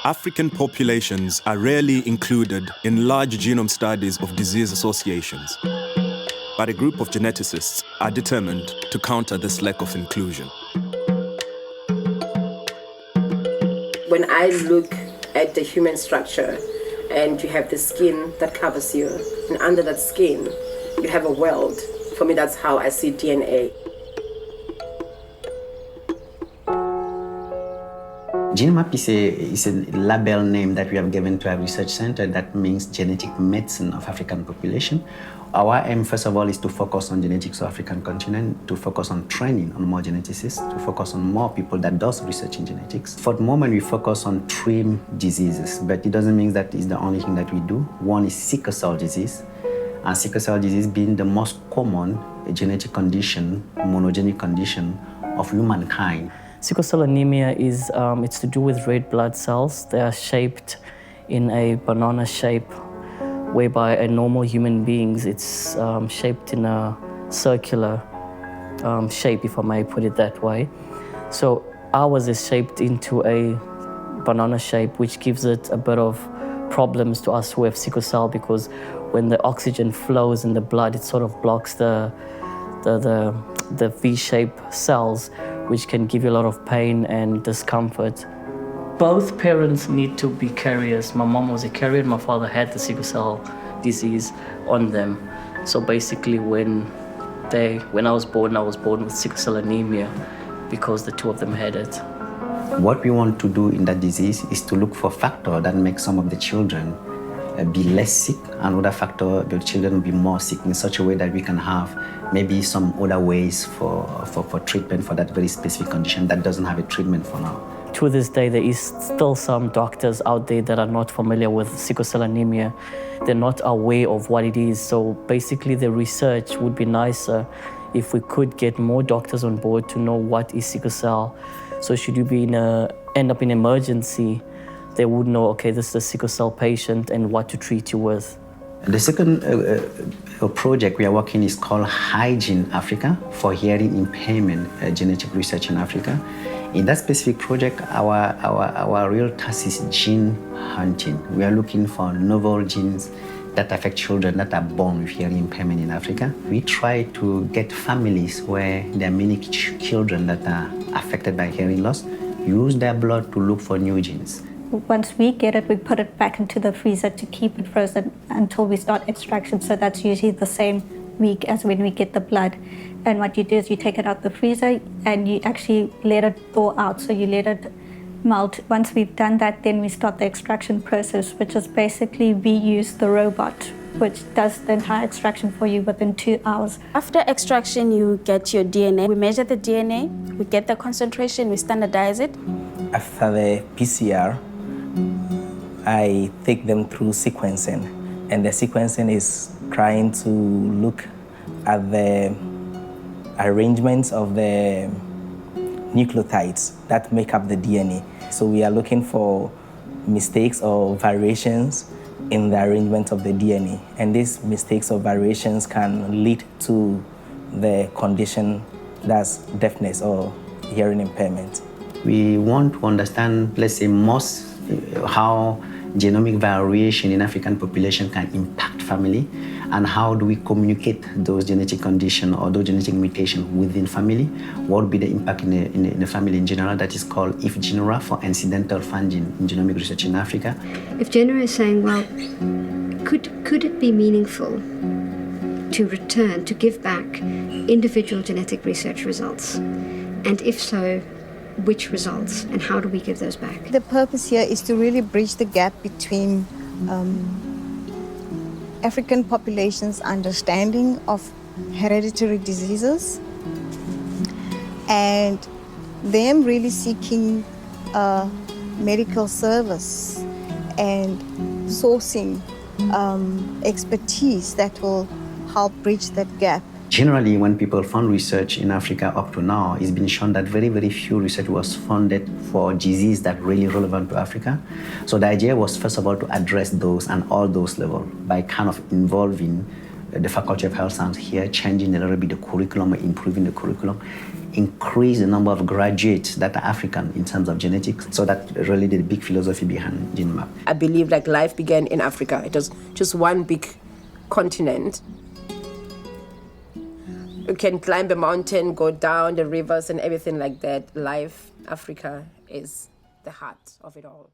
African populations are rarely included in large genome studies of disease associations, but a group of geneticists are determined to counter this lack of inclusion. When I look at the human structure and you have the skin that covers you, and under that skin, you have a world. For me, that's how I see DNA. GeneMap is a label name that we have given to our research center that means genetic medicine of African population. Our aim, first of all, is to focus on genetics of African continent, to focus on training on more geneticists, to focus on more people that does research in genetics. For the moment, we focus on 3 diseases, but it doesn't mean that it's the only thing that we do. One is sickle cell disease, and sickle cell disease being the most common genetic condition, monogenic condition of humankind. Sickle cell anemia is it's to do with red blood cells. They are shaped in a banana shape, whereby a normal human being's it's shaped in a circular shape, if I may put it that way. So ours is shaped into a banana shape, which gives it a bit of problems to us who have sickle cell, because when the oxygen flows in the blood, it sort of blocks the V-shaped cells, which can give you a lot of pain and discomfort. Both parents need to be carriers. My mom was a carrier, and my father had the sickle cell disease on them. So basically when I was born with sickle cell anemia because the 2 of them had it. What we want to do in that disease is to look for factors that make some of the children be less sick, and other factor the children will be more sick, in such a way that we can have maybe some other ways for treatment for that very specific condition that doesn't have a treatment for now. To this day, there is still some doctors out there that are not familiar with sickle cell anemia. They're not aware of what it is. So basically the research would be nicer if we could get more doctors on board to know what is sickle cell. So should you be end up in emergency, they would know, okay, this is a sickle cell patient and what to treat you with. The second project we are working is called Hygiene Africa for hearing impairment genetic research in Africa. In that specific project, our real task is gene hunting. We are looking for novel genes that affect children that are born with hearing impairment in Africa. We try to get families where there are many children that are affected by hearing loss, use their blood to look for new genes. Once we get it, we put it back into the freezer to keep it frozen until we start extraction. So that's usually the same week as when we get the blood. And what you do is you take it out the freezer and you actually let it thaw out. So you let it melt. Once we've done that, then we start the extraction process, which is basically we use the robot, which does the entire extraction for you within 2 hours. After extraction, you get your DNA. We measure the DNA, we get the concentration, we standardize it. After the PCR, I take them through sequencing, and the sequencing is trying to look at the arrangements of the nucleotides that make up the DNA. So we are looking for mistakes or variations in the arrangement of the DNA, and these mistakes or variations can lead to the condition that's deafness or hearing impairment. We want to understand, let's say, how genomic variation in African population can impact family, and how do we communicate those genetic conditions or those genetic mutations within family? What would be the impact in the family in general? That is called IFGENERA for incidental funding in genomic research in Africa. IFGENERA is saying, well, could it be meaningful to give back individual genetic research results? And if so, which results, and how do we give those back? The purpose here is to really bridge the gap between African populations' understanding of hereditary diseases and them really seeking medical service and sourcing expertise that will help bridge that gap. Generally, when people fund research in Africa up to now, it's been shown that very, very few research was funded for disease that really relevant to Africa. So the idea was, first of all, to address those and all those levels by kind of involving the Faculty of Health Sciences here, changing a little bit the curriculum or improving the curriculum, increase the number of graduates that are African in terms of genetics. So that really the big philosophy behind GeneMap. I believe like life began in Africa. It was just one big continent. You can climb a mountain, go down the rivers and everything like that. Life, Africa is the heart of it all.